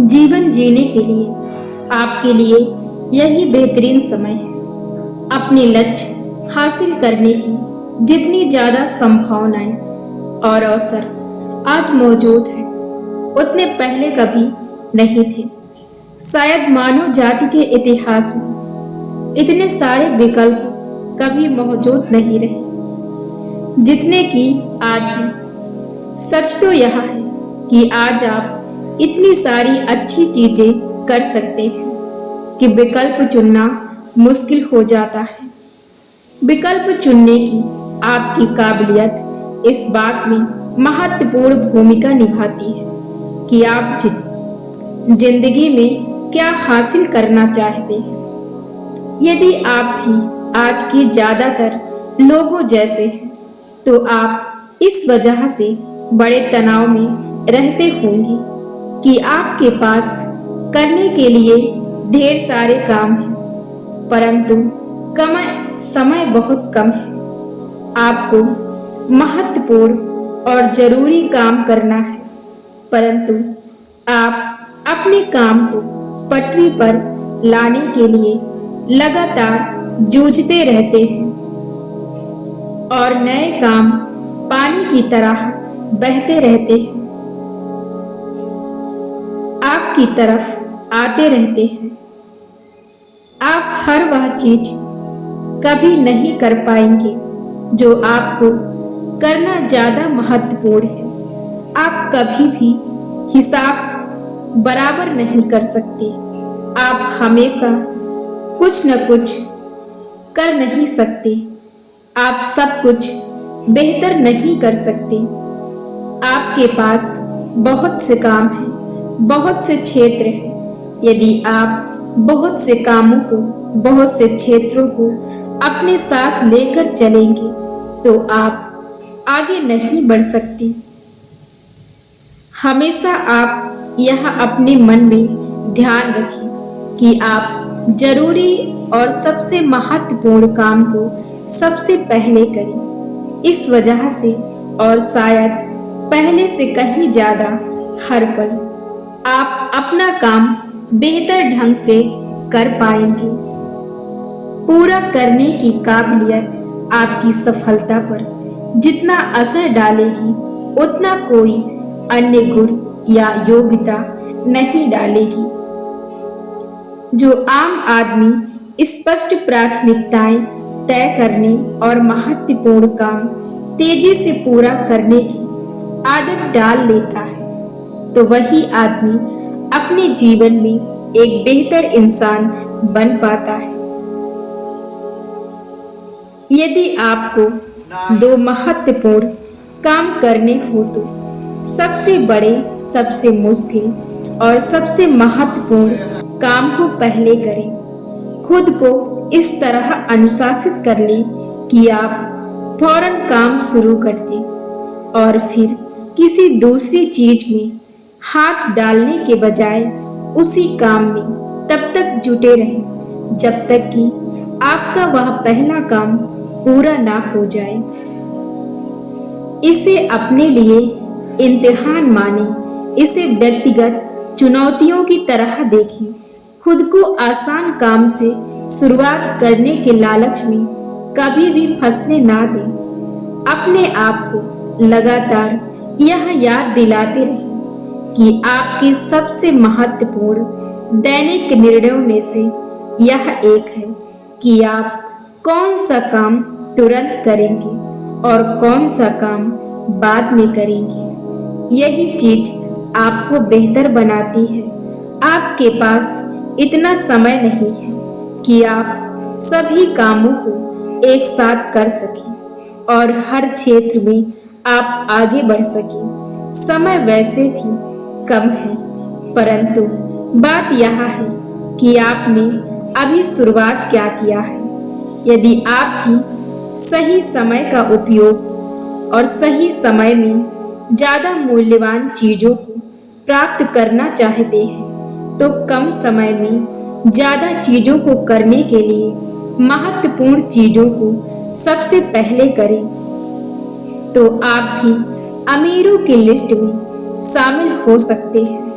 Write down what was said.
जीवन जीने के लिए आपके लिए यही बेहतरीन समय है। अपने लक्ष्य हासिल करने की जितनी ज्यादा संभावनाएं और अवसर आज मौजूद हैं, उतने पहले कभी नहीं थे। शायद मानव जाति के इतिहास में इतने सारे विकल्प कभी मौजूद नहीं रहे जितने कि आज हैं। सच तो यह है कि आज आप इतनी सारी अच्छी चीजें कर सकते हैं कि विकल्प चुनना मुश्किल हो जाता है। विकल्प चुनने की आपकी काबिलियत इस बात में महत्वपूर्ण भूमिका निभाती है कि आप जिंदगी में क्या हासिल करना चाहते हैं। यदि आप भी आज के ज्यादातर लोगों जैसे हैं, तो आप इस वजह से बड़े तनाव में रहते होंगे कि आपके पास करने के लिए ढेर सारे काम हैं, परंतु समय बहुत कम है। आपको महत्वपूर्ण और जरूरी काम करना है, परंतु आप अपने काम को पटरी पर लाने के लिए लगातार जूझते रहते हैं और नए काम पानी की तरह बहते रहते हैं, आपकी तरफ आते रहते हैं। आप हर वह चीज कभी नहीं कर पाएंगे जो आपको करना ज्यादा महत्वपूर्ण है। आप कभी भी हिसाब बराबर नहीं कर सकते। आप हमेशा कुछ न कुछ कर नहीं सकते। आप सब कुछ बेहतर नहीं कर सकते। आपके पास बहुत से काम हैं, बहुत से क्षेत्र हैं। यदि आप बहुत से कामों को, बहुत से क्षेत्रों को अपने साथ लेकर चलेंगे, तो आप आगे नहीं बढ़ सकते। हमेशा आप यह अपने मन में ध्यान रखें कि आप जरूरी और सबसे महत्वपूर्ण काम को सबसे पहले करें। इस वजह से और शायद पहले से कहीं ज्यादा हर पल आप अपना काम बेहतर ढंग से कर पाएंगे। पूरा करने की काबिलियत आपकी सफलता पर जितना असर डालेगी, उतना कोई अन्य गुण या योग्यता नहीं डालेगी। जो आम आदमी स्पष्ट प्राथमिकताएं तय करने और महत्वपूर्ण काम तेजी से पूरा करने की आदत डाल लेता है, तो वही आदमी अपने जीवन में एक बेहतर इंसान बन पाता है। यदि आपको दो महत्वपूर्ण काम करने हो, तो सबसे बड़े, सबसे मुश्किल और सबसे महत्वपूर्ण काम को पहले करें। खुद को इस तरह अनुशासित कर लें कि आप फौरन काम शुरू कर दें और फिर किसी दूसरी चीज में हाथ डालने के बजाय उसी काम में तब तक जुटे रहें जब तक कि आपका वह पहला काम पूरा ना हो जाए। इसे अपने लिए इम्तिहान माने, इसे व्यक्तिगत चुनौतियों की तरह देखें। खुद को आसान काम से शुरुआत करने के लालच में कभी भी फंसने ना दें। अपने आप को लगातार यह याद दिलाते रहें कि आपके सबसे महत्वपूर्ण दैनिक निर्णयों में से यह एक है कि आप कौन सा काम तुरंत करेंगे और कौन सा काम बाद में करेंगे। यही चीज आपको बेहतर बनाती है। आपके पास इतना समय नहीं है कि आप सभी कामों को एक साथ कर सकें और हर क्षेत्र में आप आगे बढ़ सकें। समय वैसे भी कम है, परंतु बात यह है कि आपने अभी शुरुआत क्या किया है। यदि आप भी सही समय का उपयोग और सही समय में ज्यादा मूल्यवान चीजों को प्राप्त करना चाहते हैं, तो कम समय में ज्यादा चीजों को करने के लिए महत्वपूर्ण चीजों को सबसे पहले करें। तो आप भी अमीरों की लिस्ट में शामिल हो सकते हैं।